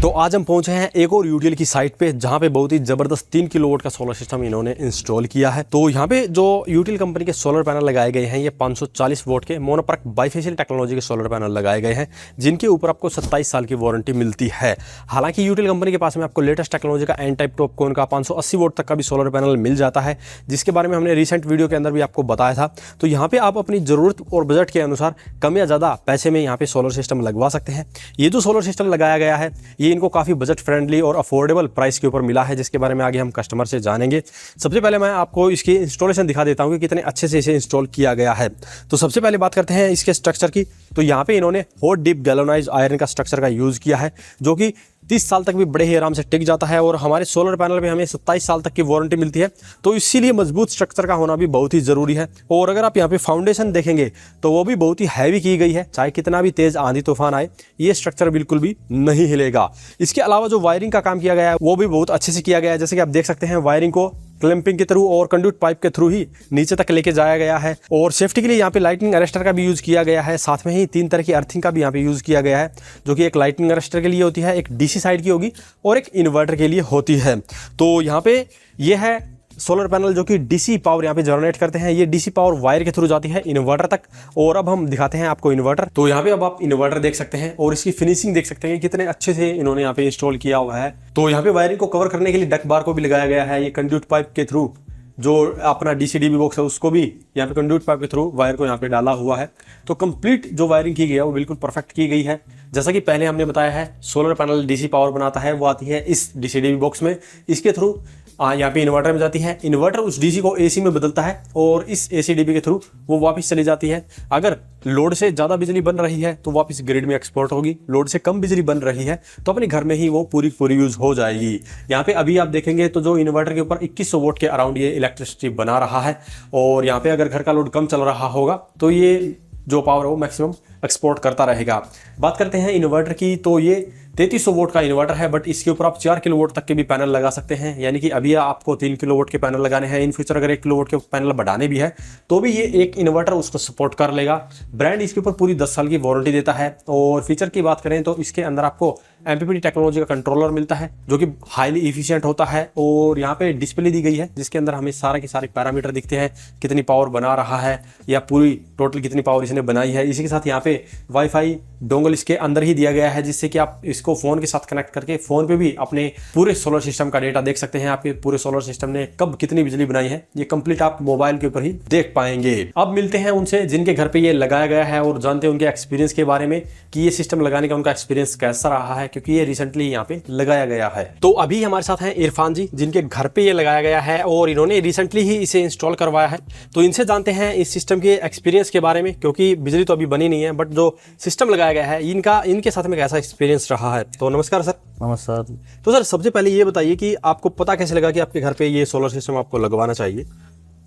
तो आज हम पहुंचे हैं एक और यूटीएल की साइट पे, जहां पे बहुत ही जबरदस्त 3 किलोवाट का सोलर सिस्टम इन्होंने इंस्टॉल किया है। तो यहाँ पे जो यूटीएल कंपनी के सोलर पैनल लगाए गए हैं, ये 540 वोट के मोनोपर्क बाइफेशियल टेक्नोलॉजी के सोलर पैनल लगाए गए हैं, जिनके ऊपर आपको 27 साल की वारंटी मिलती है। हालांकि यूटीएल कंपनी के पास में आपको लेटेस्ट टेक्नोलॉजी का एन टाइप टॉपकॉन का 580 वोट तक का भी सोलर पैनल मिल जाता है, जिसके बारे में हमने रिसेंट वीडियो के अंदर भी आपको बताया था। तो यहाँ पे आप अपनी ज़रूरत और बजट के अनुसार कम या ज़्यादा पैसे में यहाँ पे सोलर सिस्टम लगवा सकते हैं। ये जो सोलर सिस्टम लगाया गया है, ये इनको काफ़ी बजट फ्रेंडली और अफोर्डेबल प्राइस के ऊपर मिला है, जिसके बारे में आगे हम कस्टमर से जानेंगे। सबसे पहले मैं आपको इसकी इंस्टॉलेशन दिखा देता हूँ कि कितने अच्छे से इसे इंस्टॉल किया गया है। तो सबसे पहले बात करते हैं इसके स्ट्रक्चर की। तो यहाँ पे इन्होंने हॉट डीप गैल्वेनाइज्ड आयरन का स्ट्रक्चर का यूज़ किया है, जो कि 30 साल तक भी बड़े ही आराम से टिक जाता है। और हमारे सोलर पैनल पे हमें 27 साल तक की वारंटी मिलती है, तो इसीलिए मजबूत स्ट्रक्चर का होना भी बहुत ही ज़रूरी है। और अगर आप यहाँ पे फाउंडेशन देखेंगे तो वो भी बहुत ही हैवी की गई है, चाहे कितना भी तेज़ आंधी तूफान आए, ये स्ट्रक्चर बिल्कुल भी नहीं हिलेगा। इसके अलावा जो वायरिंग का काम किया गया है वो भी बहुत अच्छे से किया गया है। जैसे कि आप देख सकते हैं, वायरिंग को क्लैंपिंग के थ्रू और कंड्यूट पाइप के थ्रू ही नीचे तक लेके जाया गया है। और सेफ्टी के लिए यहाँ पे लाइटनिंग अरेस्टर का भी यूज़ किया गया है। साथ में ही 3 तरह की अर्थिंग का भी यहाँ पे यूज़ किया गया है, जो कि एक लाइटनिंग अरेस्टर के लिए होती है, एक डीसी साइड की होगी और एक इन्वर्टर के लिए होती है। तो यहाँ पे ये है सोलर पैनल जो कि डीसी पावर यहाँ पे जनरेट करते हैं। ये डीसी पावर वायर के थ्रू जाती है इन्वर्टर तक। और अब हम दिखाते हैं आपको इन्वर्टर। तो यहाँ पे अब आप इन्वर्टर देख सकते हैं और इसकी फिनिशिंग देख सकते हैं कितने अच्छे से इन्होंने यहाँ पे इंस्टॉल किया हुआ है। तो यहाँ पे वायरिंग को कवर करने के लिए डक बार को भी लगाया गया है। ये कंड्यूट पाइप के थ्रू जो अपना डीसी-डीबी बॉक्स है उसको भी यहाँ पे कंड्यूट पाइप के थ्रू वायर को यहाँ पे डाला हुआ है। तो कंप्लीट जो वायरिंग की गई है वो बिल्कुल परफेक्ट की गई है। जैसा कि पहले हमने बताया है, सोलर पैनल डीसी पावर बनाता है, वो आती है इस डीसी-डीबी बॉक्स में। इसके थ्रू यहाँ पे इन्वर्टर में जाती है। इन्वर्टर उस डीसी को एसी में बदलता है और इस एसी डीबी के थ्रू वो वापस चली जाती है। अगर लोड से ज़्यादा बिजली बन रही है तो वापस ग्रिड में एक्सपोर्ट होगी। लोड से कम बिजली बन रही है तो अपने घर में ही वो पूरी यूज़ हो जाएगी। यहाँ पे अभी आप देखेंगे तो जो इन्वर्टर के ऊपर 2100 वोट के अराउंड ये इलेक्ट्रिसिटी बना रहा है। और यहाँ पे अगर घर का लोड कम चल रहा होगा तो ये जो पावर है वो मैक्सिमम एक्सपोर्ट करता रहेगा। बात करते हैं इन्वर्टर की, तो ये 3300 वोट का इन्वर्टर है, बट इसके ऊपर आप 4 किलोवाट तक के भी पैनल लगा सकते हैं। यानी कि अभी आपको 3 किलोवाट के पैनल लगाने हैं, इन फ्यूचर अगर 1 किलोवाट के पैनल बढ़ाने भी है तो भी ये एक इन्वर्टर उसको सपोर्ट कर लेगा। ब्रांड इसके ऊपर पूरी 10 साल की वारंटी देता है। और फीचर की बात करें तो इसके अंदर आपको MPPT टेक्नोलॉजी का कंट्रोलर मिलता है, जो कि हाईली इफिशियंट होता है। और यहाँ पे डिस्प्ले दी गई है जिसके अंदर हमें सारे के सारे पैरामीटर दिखते हैं, कितनी पावर बना रहा है या पूरी टोटल कितनी पावर इसने बनाई है। इसी के साथ यहाँ पे वाईफाई डोंगल इसके अंदर ही दिया गया है, जिससे कि आप इसको फोन के साथ कनेक्ट करके फोन पे भी अपने पूरे सोलर सिस्टम का डेटा देख सकते हैं। आपके पूरे सोलर सिस्टम ने कब कितनी बिजली बनाई है, ये कंप्लीट आप मोबाइल के ऊपर ही देख पाएंगे। अब मिलते हैं उनसे जिनके घर पे ये लगाया गया है और जानते हैं उनके एक्सपीरियंस के बारे में कि ये सिस्टम लगाने का उनका एक्सपीरियंस कैसा रहा है, क्योंकि ये रिसेंटली यहाँ पे लगाया गया है। तो अभी हमारे साथ हैं इरफान जी, जिनके घर पे ये लगाया गया है और इन्होंने रिसेंटली ही इसे इंस्टॉल करवाया है। तो इनसे जानते हैं इस सिस्टम के एक्सपीरियंस के बारे में, क्योंकि बिजली तो अभी बनी नहीं है, बट जो सिस्टम लगाया गया है इनके साथ में कैसा एक्सपीरियंस रहा है। तो नमस्कार सर। नमस्कार। तो सर सबसे पहले ये बताइए कि आपको पता कैसे लगा कि आपके घर पे ये सोलर सिस्टम आपको लगवाना चाहिए?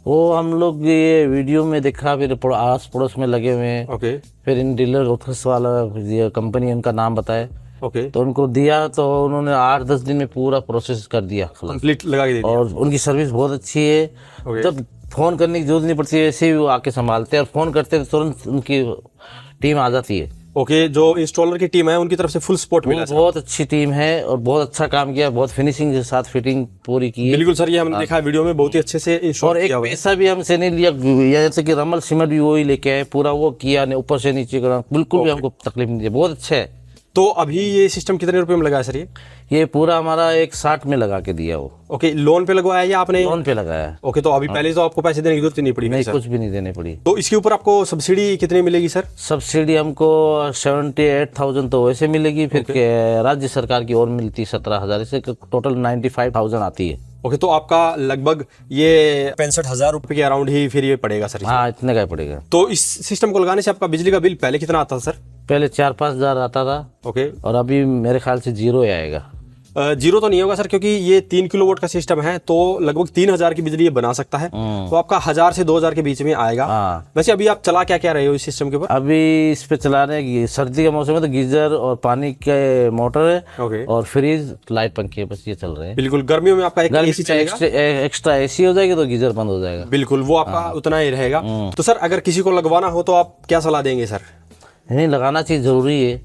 वो हम लोग ये वीडियो में देखा, फिर आस पड़ोस में लगे हुए हैं। ओके। फिर इन डीलर ऑफिस वाला कंपनी उनका नाम बताए। ओके। तो उनको दिया तो उन्होंने 8-10 दिन में पूरा प्रोसेस कर दिया, कंप्लीट लगा के दे दिया। और उनकी सर्विस बहुत अच्छी है। जब फोन करने की जरूरत नहीं पड़ती है, ऐसे ही वो आके संभालते हैं और फोन करते हैं तुरंत उनकी टीम आ जाती है। ओके। जो इंस्टॉलर की टीम है उनकी तरफ से फुल सपोर्ट मिला। बहुत अच्छी टीम है और बहुत अच्छा काम किया, बहुत फिनिशिंग के साथ फिटिंग पूरी की है। बिल्कुल सर, ये हमने देखा वीडियो में, बहुत ही अच्छे से इंस्टॉल और एक किया हुआ है। पैसा भी हमसे नहीं लिया, जैसे कि रमल सीमेंट भी वही लेके आए, पूरा वो किया, ऊपर से नीचे करा, बिल्कुल भी हमको तकलीफ नहीं दी, बहुत अच्छा है। तो अभी ये सिस्टम कितने रुपए में लगा है सर? ये पूरा हमारा 160 में लगा के दिया वो। ओके। लोन पे लगवाया या आपने? लोन पे लगाया। ओके। तो अभी पहले तो आपको पैसे देने की जरूरत नहीं पड़ी? नहीं, कुछ भी नहीं देने पड़ी। तो इसके ऊपर आपको सब्सिडी कितनी मिलेगी सर? सब्सिडी हमको 78,000 तो वैसे मिलेगी, फिर राज्य सरकार की और मिलती 17,000, इससे टोटल 95,000 आती है। ओके। तो आपका लगभग ये 65,000 रुपए के अराउंड ही फिर ये पड़ेगा सर? हाँ, इतने का पड़ेगा। तो इस सिस्टम को लगाने से आपका बिजली का बिल पहले कितना आता था सर? पहले 4-5 हज़ार आता था। ओके। और अभी मेरे ख्याल से 0 आएगा। जीरो तो नहीं होगा सर, क्योंकि ये 3 किलोवाट का सिस्टम है, तो लगभग 3000 की बिजली ये बना सकता है। तो आपका 1000 से 2000 के बीच में आएगा। वैसे अभी आप चला क्या क्या रहे हो इस सिस्टम के ऊपर? अभी इस पे चला रहे हैं, सर्दी का मौसम है तो गीजर और पानी के मोटर है और फ्रिज, लाइट, पंखे, बस ये चल रहे हैं। बिल्कुल। गर्मियों में आपका एक एसी चलेगा, एक्स्ट्रा एसी हो जाएगी तो गीजर बंद हो जाएगा। बिल्कुल, वो आपका उतना ही रहेगा। तो सर अगर किसी को लगवाना हो तो आप क्या सलाह देंगे सर? नहीं, लगाना चाहिए, जरूरी है।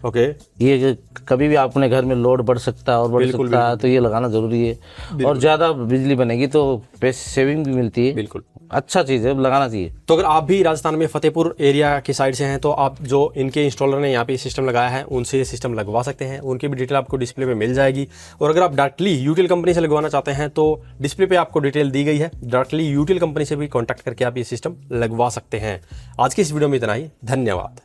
ओके, ये कभी भी अपने घर में लोड बढ़ सकता है और बढ़ सकता है, तो ये लगाना जरूरी है। और ज़्यादा बिजली बनेगी तो पैसे सेविंग भी मिलती है। बिल्कुल अच्छा चीज़ है, लगाना चाहिए। तो अगर आप भी राजस्थान में फतेहपुर एरिया की साइड से हैं तो आप जो इनके इंस्टॉलर ने यहाँ पे सिस्टम लगाया है उनसे ये सिस्टम लगवा सकते हैं। उनकी भी डिटेल आपको डिस्प्ले पे मिल जाएगी। और अगर आप डायरेक्टली यूटीएल कंपनी से लगवाना चाहते हैं तो डिस्प्ले पे आपको डिटेल दी गई है, डायरेक्टली यूटीएल कंपनी से भी कॉन्टैक्ट करके आप ये सिस्टम लगवा सकते हैं। आज की इस वीडियो में इतना ही, धन्यवाद।